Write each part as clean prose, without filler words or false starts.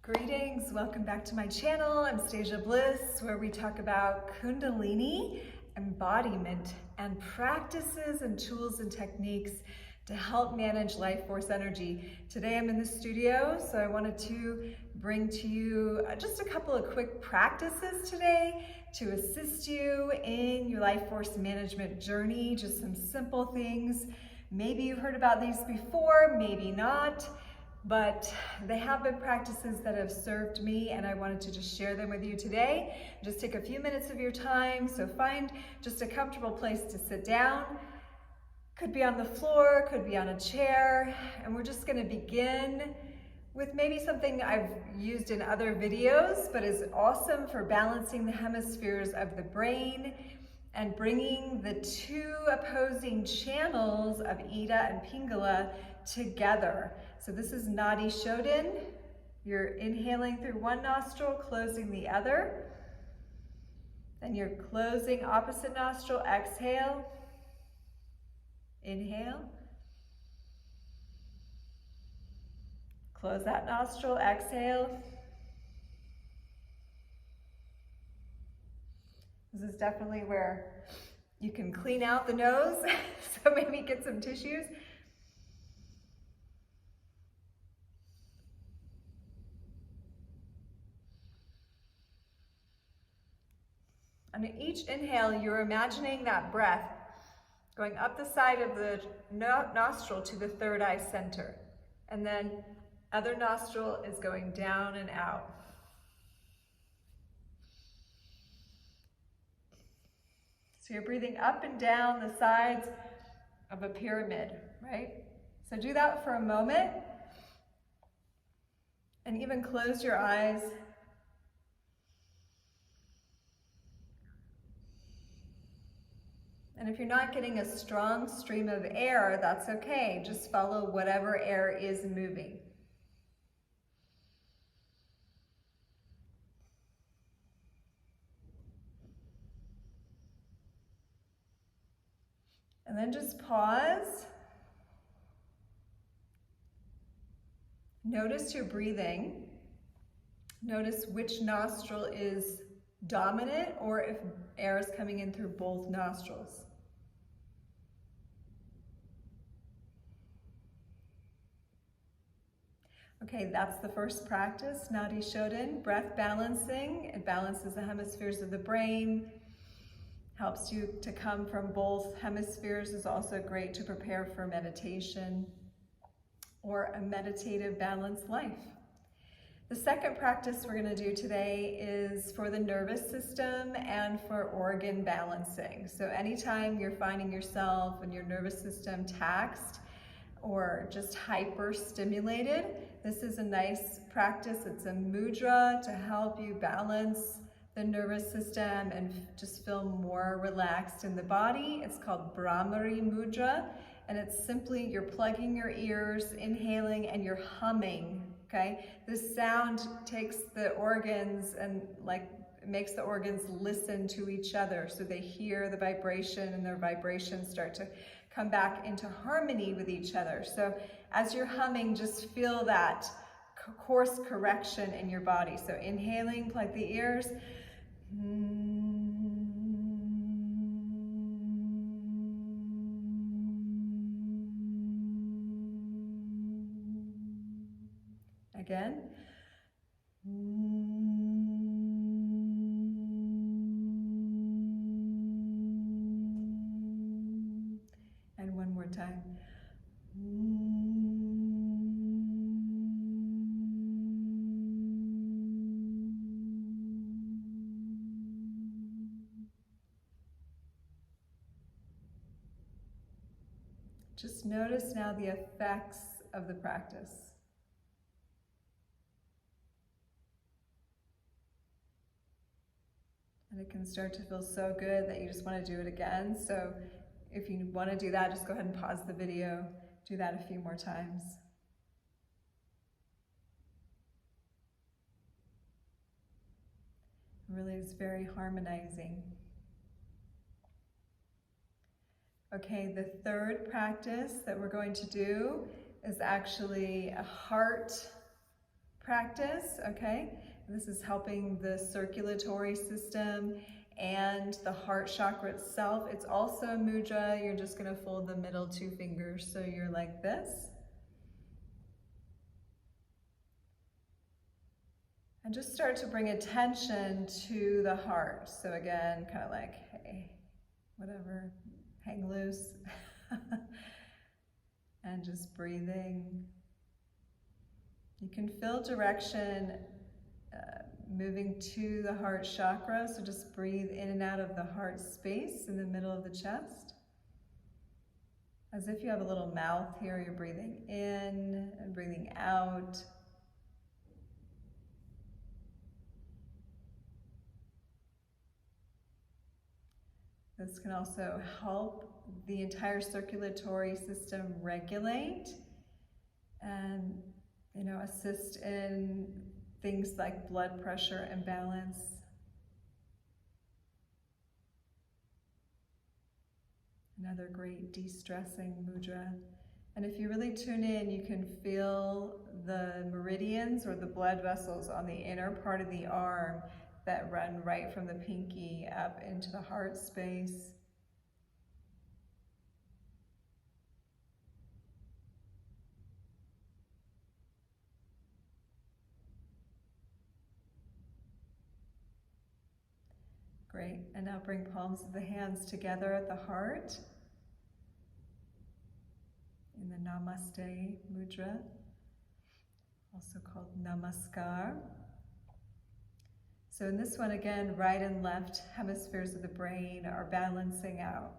Greetings, welcome back to my channel. I'm Stasia Bliss, where we talk about Kundalini, embodiment, and practices and tools and techniques to help manage life force energy. Today I'm in the studio, so I wanted to bring to you just a couple of quick practices today to assist you in your life force management journey. Just some simple things. Maybe you've heard about these before, maybe not. But they have been practices that have served me, and I wanted to just share them with you today. Just take a few minutes of your time, so find just a comfortable place to sit down. Could be on the floor, could be on a chair, and we're just gonna begin with maybe something I've used in other videos, but is awesome for balancing the hemispheres of the brain and bringing the two opposing channels of Ida and Pingala together. So this is Nadi Shodin. You're inhaling through one nostril, closing the other. Then you're closing opposite nostril, exhale. Inhale. Close that nostril, exhale. This is definitely where you can clean out the nose, so maybe get some tissues. On each inhale, you're imagining that breath going up the side of the nostril to the third eye center. And then other nostril is going down and out. So you're breathing up and down the sides of a pyramid, right? So do that for a moment. And even close your eyes. And if you're not getting a strong stream of air, that's okay. Just follow whatever air is moving. And then just pause. Notice your breathing. Notice which nostril is dominant or if air is coming in through both nostrils. Okay, that's the first practice, Nadi Shodin, breath balancing. It balances the hemispheres of the brain, helps you to come from both hemispheres, is also great to prepare for meditation or a meditative balanced life. The second practice we're going to do today is for the nervous system and for organ balancing. So anytime you're finding yourself and your nervous system taxed or just hyper-stimulated, this is a nice practice. It's a mudra to help you balance the nervous system and just feel more relaxed in the body. It's called Brahmari Mudra, and it's simply you're plugging your ears, inhaling, and you're humming, okay? This sound takes the organs and makes the organs listen to each other, so they hear the vibration and their vibrations start to come back into harmony with each other. So as you're humming, just feel that course correction in your body. So inhaling, plug the ears. Again. And one more time. Just notice now the effects of the practice. And it can start to feel so good that you just want to do it again. So if you want to do that, just go ahead and pause the video. Do that a few more times. It really is very harmonizing. Okay, the third practice that we're going to do is actually a heart practice, okay? This is helping the circulatory system and the heart chakra itself. It's also a mudra. You're just gonna fold the middle 2 fingers so you're like this. And just start to bring attention to the heart. So again, kind of like, hey, whatever, hang loose. And just breathing. You can feel direction moving to the heart chakra, so just breathe in and out of the heart space in the middle of the chest. As if you have a little mouth here, you're breathing in and breathing out. This can also help the entire circulatory system regulate and, assist in things like blood pressure and balance. Another great de-stressing mudra. And if you really tune in, you can feel the meridians or the blood vessels on the inner part of the arm that run right from the pinky up into the heart space. Great, and now bring palms of the hands together at the heart in the Namaste mudra, also called Namaskar. So in this one, again, right and left hemispheres of the brain are balancing out.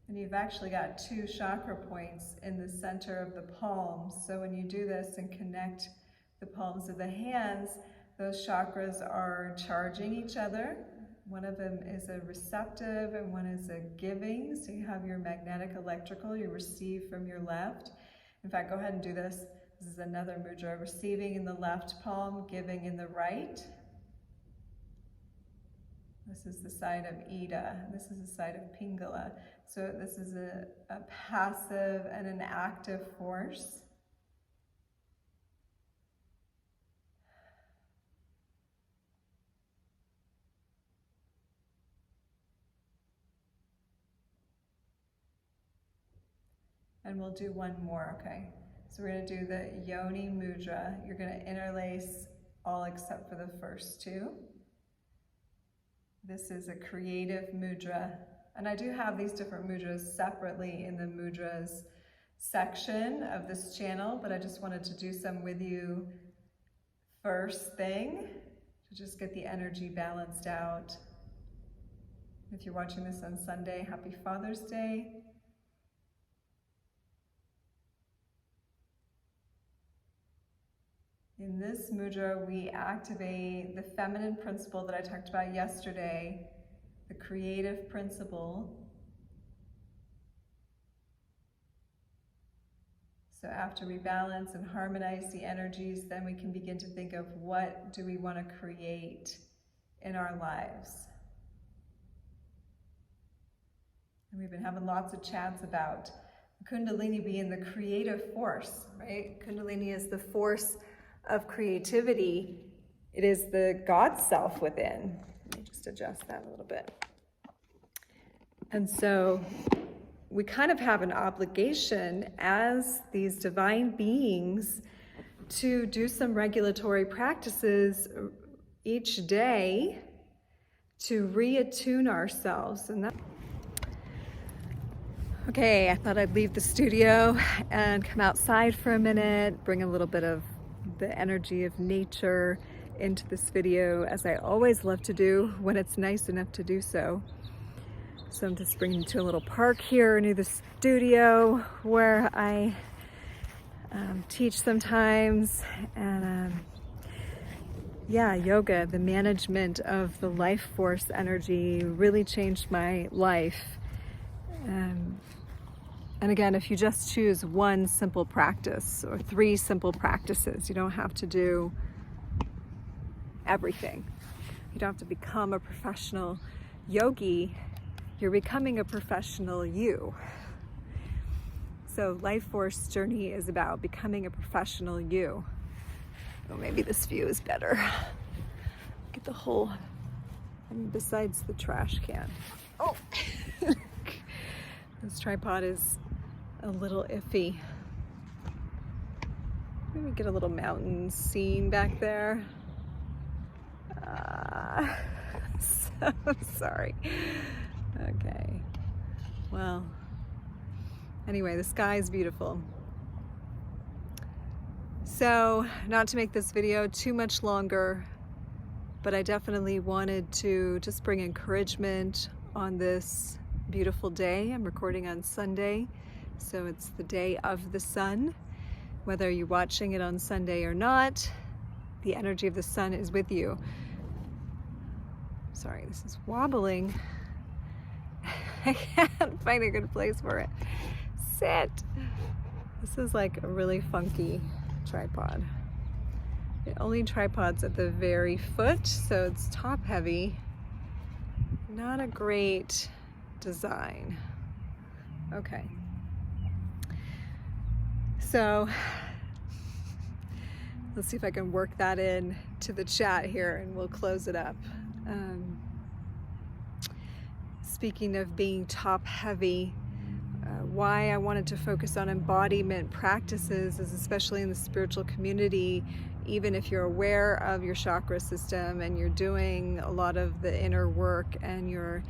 And you've actually got 2 chakra points in the center of the palms. So when you do this and connect the palms of the hands, those chakras are charging each other. One of them is a receptive and one is a giving. So you have your magnetic electrical, you receive from your left. In fact, go ahead and do this. This is another mudra, receiving in the left palm, giving in the right. This is the side of Ida. This is the side of Pingala. So this is a passive and an active force. And we'll do one more, okay? So we're gonna do the Yoni Mudra. You're gonna interlace all except for the first 2. This is a creative mudra. And I do have these different mudras separately in the mudras section of this channel, but I just wanted to do some with you first thing to just get the energy balanced out. If you're watching this on Sunday, happy Father's Day. In this mudra, we activate the feminine principle that I talked about yesterday, the creative principle. So after we balance and harmonize the energies, then we can begin to think of what do we want to create in our lives. And we've been having lots of chats about Kundalini being the creative force, right? Kundalini is the force of creativity. It is the God self within. Let me just adjust that a little bit. And so we kind of have an obligation as these divine beings to do some regulatory practices each day to reattune ourselves. And that. Okay, I thought I'd leave the studio and come outside for a minute, bring a little bit of the energy of nature into this video, as I always love to do when it's nice enough to do so. So I'm just bringing you to a little park here near the studio where I teach sometimes, and yeah, yoga, the management of the life force energy really changed my life. And again, if you just choose one simple practice or 3 simple practices, you don't have to do everything. You don't have to become a professional yogi, you're becoming a professional you. So Life Force journey is about becoming a professional you. Oh, maybe this view is better. Get the whole, besides the trash can. Oh, this tripod is a little iffy. Maybe get a little mountain scene back there. So sorry. Okay. Well, anyway, the sky is beautiful. So, not to make this video too much longer, but I definitely wanted to just bring encouragement on this beautiful day. I'm recording on Sunday, so it's the day of the sun. Whether you're watching it on Sunday or not, the energy of the sun is with you. Sorry, this is wobbling. I can't find a good place for it. Sit. This is like a really funky tripod. It only tripods at the very foot, so it's top heavy. Not a great design. Okay. So let's see if I can work that in to the chat here and we'll close it up. Speaking of being top heavy, why I wanted to focus on embodiment practices is, especially in the spiritual community, even if you're aware of your chakra system and you're doing a lot of the inner work and you're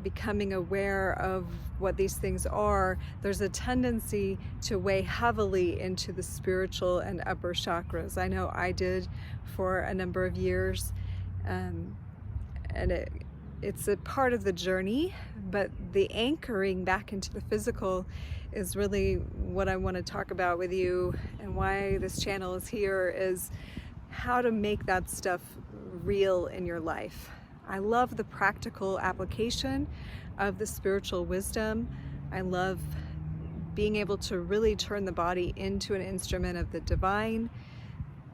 becoming aware of what these things are, there's a tendency to weigh heavily into the spiritual and upper chakras. I know I did for a number of years, and it's a part of the journey, but the anchoring back into the physical is really what I want to talk about with you, and why this channel is here is how to make that stuff real in your life. I love the practical application of the spiritual wisdom. I love being able to really turn the body into an instrument of the divine,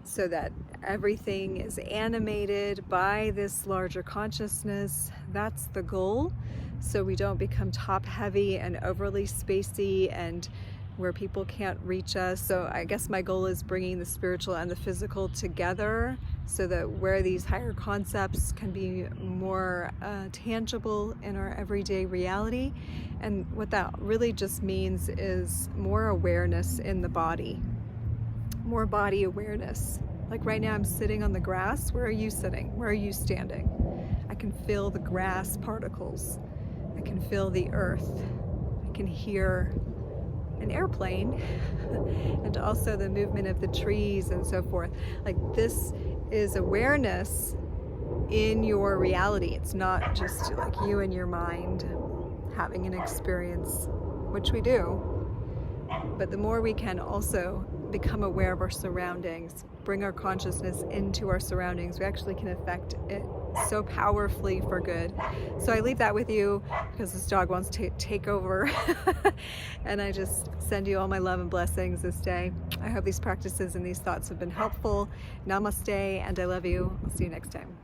so that everything is animated by this larger consciousness. That's the goal, so we don't become top heavy and overly spacey and where people can't reach us. So I guess my goal is bringing the spiritual and the physical together, so that where these higher concepts can be more tangible in our everyday reality. And what that really just means is more awareness in the body. More body awareness. Like right now I'm sitting on the grass. Where are you sitting? Where are you standing? I can feel the grass particles. I can feel the earth. I can hear an airplane and also the movement of the trees and so forth. Like, this is awareness in your reality. It's not just like you and your mind having an experience, which we do, but the more we can also become aware of our surroundings, bring our consciousness into our surroundings, we actually can affect it so powerfully for good. So I leave that with you because this dog wants to take over. And I just send you all my love and blessings this day. I hope these practices and these thoughts have been helpful. Namaste, and I love you. I'll see you next time.